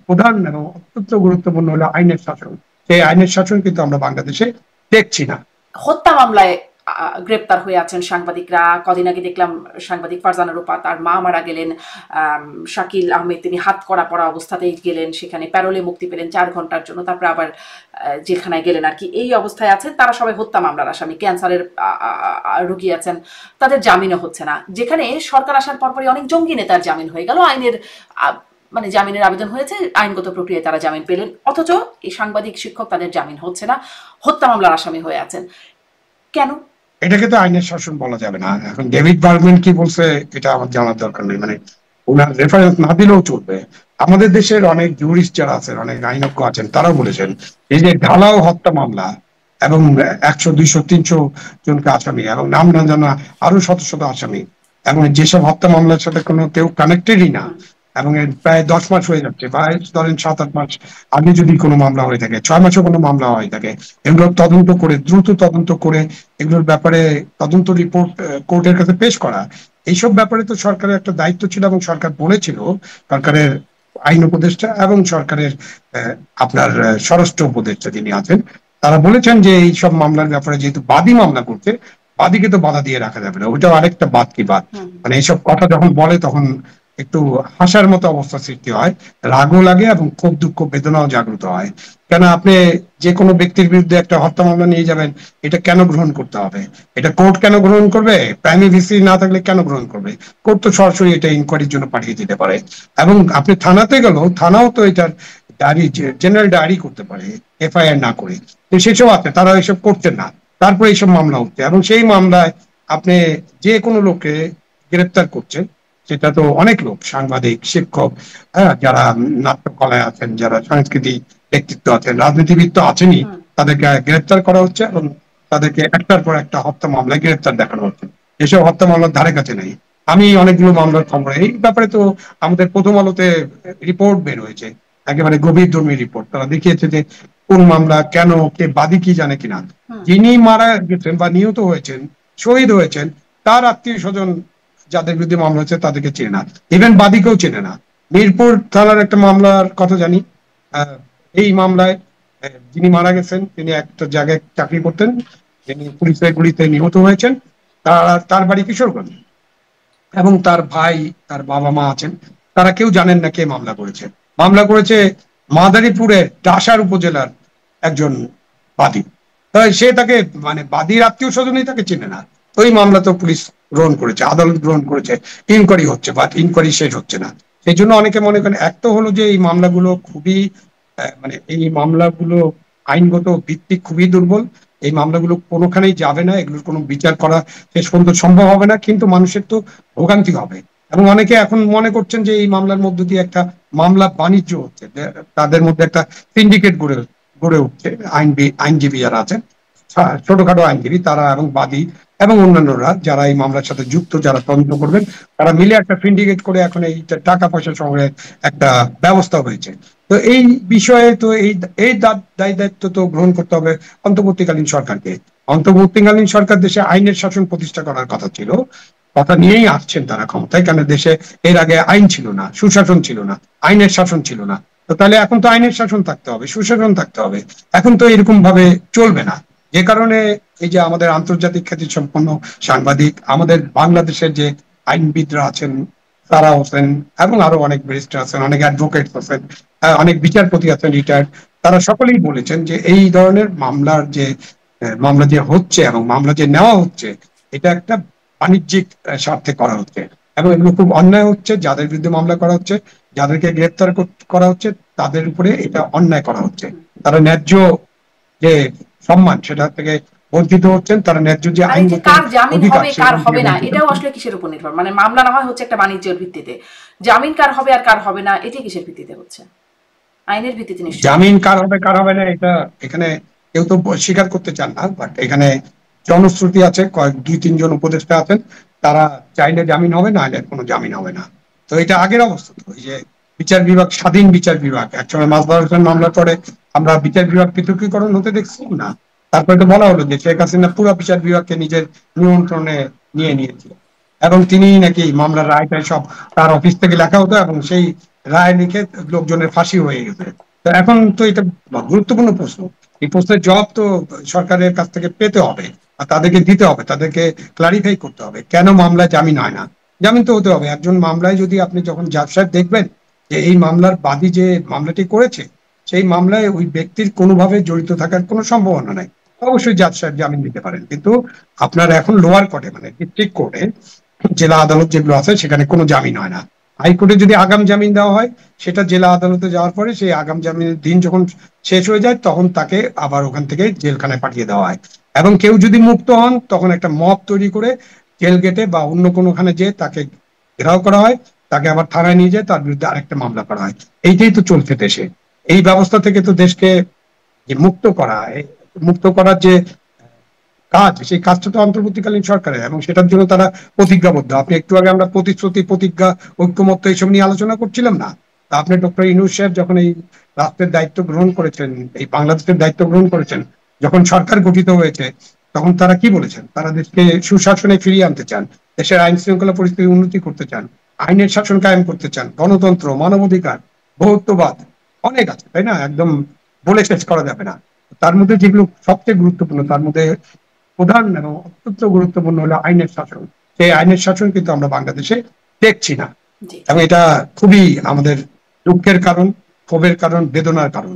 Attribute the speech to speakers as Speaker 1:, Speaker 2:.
Speaker 1: প্রধান এবং অত্যন্ত গুরুত্বপূর্ণ হলো আইনের শাসন। সেই আইনের শাসন কিন্তু আমরা বাংলাদেশে দেখছি না।
Speaker 2: হত্যা মামলায় গ্রেপ্তার হয়ে আছেন সাংবাদিকরা। কদিন আগে দেখলাম সাংবাদিক ফারজানা রূপা, তার মা মারা গেলেন। শাকিল আহমেদ তিনি হাত করা পড়া অবস্থাতেই গেলেন, সেখানে প্যারোলে মুক্তি পেলেন 4 ঘন্টার জন্য, তারপরে আবার জেলখানায় গেলেন আর কি। এই অবস্থায় আছেন তারা সবাই হত্যা মামলার আসামি, ক্যান্সারের রোগী আছেন, তাদের জামিনও হচ্ছে না। যেখানে সরকার আসার পরপরই অনেক জঙ্গি নেতার জামিন হয়ে গেল, আইনের মানে জামিনের আবেদন হয়েছে, আইনগত প্রক্রিয়ায় তারা জামিন পেলেন, অথচ এই সাংবাদিক শিক্ষক তাদের জামিন হচ্ছে না, হত্যা মামলার আসামি হয়ে আছেন কেন?
Speaker 1: এটাকে তো আইনের শাসন বলা যাবে না। এখন ডেভিড বার্গম্যান কি বলছে এটা আমার জানার দরকার নেই, মানে ওনার রেফারেন্স না দিলেও চলবে। আমাদের দেশের অনেক জুরিস্ট যারা আছেন, অনেক আইনজ্ঞ আছেন, তারাও বলেছেন এই যে ঢালাও হত্যা মামলা এবং 100, 200, 300 জনকে আসামি এবং নাম না জানা আরো শত শত আসামি, এবং যেসব হত্যা মামলার সাথে কোনো কেউ কানেক্টেডই না, এবং এর প্রায় 10 মাস হয়ে যাচ্ছে, প্রায় ধরেন 7-8 মাস আগে যদি কোনো মামলা হয়ে থাকে, 6 মাসও কোনো মামলা হয়ে থাকে, এগুলো তদন্ত করে, দ্রুত তদন্ত করে এগুলোর ব্যাপারে তদন্ত রিপোর্ট কোর্টের কাছে পেশ করা, এইসব ব্যাপারে তো সরকারের একটা দায়িত্ব ছিল। এবং সরকার বলেছিল, সরকারের আইন উপদেষ্টা এবং সরকারের আপনার স্বরাষ্ট্র উপদেষ্টা যিনি আছেন, তারা বলেছেন যে এই সব মামলার ব্যাপারে যেহেতু বাদী মামলা করছে, বাদীকে তো বাধা দিয়ে রাখা যাবে না। ওইটাও আরেকটা বাদ কি বাদ, মানে এইসব কথা যখন বলে তখন একটু হাসার মতো অবস্থা সৃষ্টি হয়, রাগও লাগে এবং খুব দুঃখ বেদনাও জাগ্রত হয়। কেন আপনি যে কোনো ব্যক্তির বিরুদ্ধে একটা হত্যা মামলা নিয়ে যাবেন, এটা কেন গ্রহণ করতে হবে? এটা কোর্ট কেন গ্রহণ করবে? প্রাইমারি ভিসি না থাকলে কেন গ্রহণ করবে? কোর্ট তো সরাসরি এটা ইনকোয়ারির জন্য পাঠিয়ে দিতে পারে। এবং আপনি থানাতে গেলেও থানাও তো এটার ডায়েরি, জেনারেল ডায়েরি করতে পারে এফআইআর না করে। তো সেসব আছে, তারা এসব করছেন না, তারপরে এইসব মামলা হচ্ছে। এবং সেই মামলায় আপনি যে কোনো লোককে গ্রেপ্তার করছেন, সেটা তো অনেক লোক, সাংবাদিক, শিক্ষক, হ্যাঁ, যারা নাট্যকলায় আছেন, যারা সংস্কৃতি ব্যক্তিত্ব আছেন, রাজনীতিবিদ তো আছেনই, তাদেরকে গ্রেপ্তার করা হচ্ছে এবং তাদেরকে একটার পর একটা হত্যা মামলায় গ্রেপ্তার দেখানো হচ্ছে। এসব হত্যা মামলার ধারে কাছে নেই। আমি অনেকগুলো মামলার খবর এই ব্যাপারে তো আমাদের প্রথম আলোতে রিপোর্ট বের হয়েছে, একেবারে গভীর ধর্মী রিপোর্ট। তারা দেখিয়েছে যে কোন মামলা কেন, কে বাদী কি জানে কিনা, যিনি মারা গেছেন বা নিহত হয়েছেন, শহীদ হয়েছেন, তার আত্মীয় স্বজন যাদের বিরুদ্ধে মামলা হচ্ছে তাদেরকে চেনে না, ইভেন বাদীকেও চেনে না। মিরপুর থানার একটা মামলার কথা জানি। এই মামলায় যিনি মারা গেছেন তিনি একটা জায়গায় চাকরি করতেন, যিনি পুলিশের গুলিতে নিহত হয়েছেন, তার বাড়ি কিশোরগঞ্জ, এবং তার ভাই, তার বাবা মা আছেন, তারা কেউ জানেন না কে মামলা করেছে। মামলা করেছে মাদারীপুরের ডাসার উপজেলার একজন বাদী। সে তাকে, মানে বাদীর আত্মীয় স্বজনই তাকে চেনে না। ওই মামলা তো পুলিশ গ্রহণ করেছে, আদালত গ্রহণ করেছে, ইনকোয়ারি হচ্ছে, বাট ইনকোয়ারি শেষ হচ্ছে না। সেই জন্য অনেকে মনে করেন, এক তো হলো যে এই মামলাগুলো খুবই মানে এই মামলাগুলো আইনগত ভিত্তি খুবই দুর্বল, এই মামলাগুলো কোনোখানেই যাবে না, এগুলোর কোনো বিচার করা শেষ পর্যন্ত সম্ভব হবে না, কিন্তু মানুষের তো ভোগান্তি হবে। এবং অনেকে এখন মনে করছেন যে এই মামলার মধ্য দিয়ে একটা মামলা বাণিজ্য হচ্ছে, তাদের মধ্যে একটা সিন্ডিকেট গড়ে গড়ে উঠছে। আইনজীবী যারা আছেন, ছোটখাটো আইনজীবী তারা এবং বাদী এবং অন্যান্যরা যারা এই মামলার সাথে যুক্ত, যারা তদন্ত করবেন, তারা মিলে একটা সিন্ডিকেট করে এখন এই টাকা পয়সা সংগ্রহের একটা ব্যবস্থা হয়েছে। তো এই বিষয়ে তো এই দায় দায়িত্ব তো গ্রহণ করতে হবে অন্তর্বর্তীকালীন সরকারকে। অন্তর্বর্তীকালীন সরকার দেশে আইনের শাসন প্রতিষ্ঠা করার কথা ছিল, কথা নিয়েই আসছেন তারা ক্ষমতায়। কেন দেশে এর আগে আইন ছিল না, সুশাসন ছিল না, আইনের শাসন ছিল না। তো তাহলে এখন তো আইনের শাসন থাকতে হবে, সুশাসন থাকতে হবে। এখন তো এরকম ভাবে চলবে না। যে কারণে এই যে আমাদের আন্তর্জাতিক খ্যাতি সম্পন্ন সাংবাদিক, আমাদের বাংলাদেশের যে আইনবিদরা আছেন তারা আছেন, এবং আরো অনেক ব্যারিস্টার আছেন, অনেক অ্যাডভোকেট আছেন, অনেক বিচারপতি আছেন রিটায়ার্ড, তারা সকলেই বলেছেন যে এই ধরনের মামলা যে হচ্ছে এবং মামলা যে নেওয়া হচ্ছে, এটা একটা বাণিজ্যিক স্বার্থে করা হচ্ছে এবং এগুলো খুব অন্যায় হচ্ছে। যাদের বিরুদ্ধে মামলা করা হচ্ছে, যাদেরকে গ্রেপ্তার করা হচ্ছে, তাদের উপরে এটা অন্যায় করা হচ্ছে। তারা ন্যায্য যে সম্মান সেটা থেকে বঞ্চিত হচ্ছেন, তারা ন্যায্য যে আইনগত
Speaker 2: কার জামিন হবে কার হবে না এটাও আসলে কিসের উপর নির্ভর? মানে মামলা না হয় হচ্ছে একটা বাণিজ্যের ভিত্তিতে, জামিন কার হবে আর কার হবে না এটি কিসের ভিত্তিতে হচ্ছে? আইনের ভিত্তিতে নিশ্চয়ই।
Speaker 1: জামিন কার হবে কার হবে না এটা এখানে কেউ তো স্বীকার করতে চান না, বাট এখানে জনশ্রুতি আছে, কয়েক 2-3 জন উপদেষ্টা আছেন, তারা চাইলে জামিন হবে, না হলে কোনো জামিন হবে না। তো এটা আগের অবস্থা। তো এই যে বিচার বিভাগ, স্বাধীন বিচার বিভাগ, একসময় মাজহার হোসেন মামলার পরে আমরা বিচার বিভাগ পৃথকীকরণ হতে দেখছিলাম না? তারপরে তো বলা হলো যে শেখ হাসিনা পুরো বিচার বিভাগকে নিজের নিয়ন্ত্রণে নিয়ে নিয়েছিল, এবং তিনি নাকি মামলার রায়টায় সব তার অফিস থেকে লেখা হতো এবং সেই রায় লিখে লোকজনের ফাঁসি হয়ে গেছে। তো এখন তো এটা গুরুত্বপূর্ণ প্রশ্ন। এই প্রশ্নের জবাব তো সরকারের কাছ থেকে পেতে হবে, আর তাদেরকে দিতে হবে, তাদেরকে ক্লারিফাই করতে হবে কেন মামলায় জামিন হয় না। জামিন তো হতে হবে। একজন মামলায় যদি আপনি যখন জাজ সাহেব দেখবেন যে এই মামলার বাদী যে মামলাটি করেছে সেই মামলায় ওই ব্যক্তির কোনোভাবে জড়িত থাকার কোনো সম্ভাবনা নাই, অবশ্যই জাজ সাহেব জামিন দিতে পারেন। কিন্তু আপনার এখন লোয়ার কোর্টে মানে ডিস্ট্রিক্ট কোর্টে, জেলা আদালত যেগুলো আছে সেখানে কোনো জামিন হয় না। হাইকোর্টে যদি আগাম জামিন দেওয়া হয়, সেটা জেলা আদালতে যাওয়ার পরে সেই আগাম জামিনের দিন যখন শেষ হয়ে যায় তখন তাকে আবার ওখান থেকে জেলখানায় পাঠিয়ে দেওয়া হয়। এবং কেউ যদি মুক্ত হন তখন একটা মব তৈরি করে জেল গেটে বা অন্য কোনোখানে যেয়ে তাকে ঘেরাও করা হয়, তাকে আবার থানায় নিয়ে যায়, তার বিরুদ্ধে আরেকটা মামলা করা হয়। এইটাই তো চলছে দেশে। এই ব্যবস্থা থেকে তো দেশকে যে মুক্ত করার যে কাজ, সেই কাজটা তো অন্তর্বর্তীকালীন সরকারের, এবং সেটার জন্য তারা প্রতিজ্ঞাবদ্ধ। আপনি একটু আগে আমরা প্রতিশ্রুতি, প্রতিজ্ঞা, ঐক্যমত্য এইসব নিয়ে আলোচনা করছিলাম না? তা আপনি ডক্টর ইউনূস সাহেব যখন এই রাষ্ট্রের দায়িত্ব গ্রহণ করেছেন, এই বাংলাদেশের দায়িত্ব গ্রহণ করেছেন, যখন সরকার গঠিত হয়েছে তখন তারা কি বলেছেন? তারা দেশকে সুশাসনে ফিরিয়ে আনতে চান, দেশের আইন শৃঙ্খলা পরিস্থিতি উন্নতি করতে চান, আইনের শাসন কায়েম করতে চান, গণতন্ত্র, মানবাধিকার, বহুত্ববাদ, অনেক আছে, তাই না? একদম বলে শেষ করা যাবে না। তার মধ্যে যেগুলো সবচেয়ে গুরুত্বপূর্ণ, তার মধ্যে প্রধান এবং অত্যন্ত গুরুত্বপূর্ণ হলো আইনের শাসন। সেই আইনের শাসন কিন্তু আমরা বাংলাদেশে দেখছি না,
Speaker 2: জি।
Speaker 1: এবং এটা খুবই আমাদের দুঃখের কারণ, ক্ষোভের কারণ, বেদনার কারণ।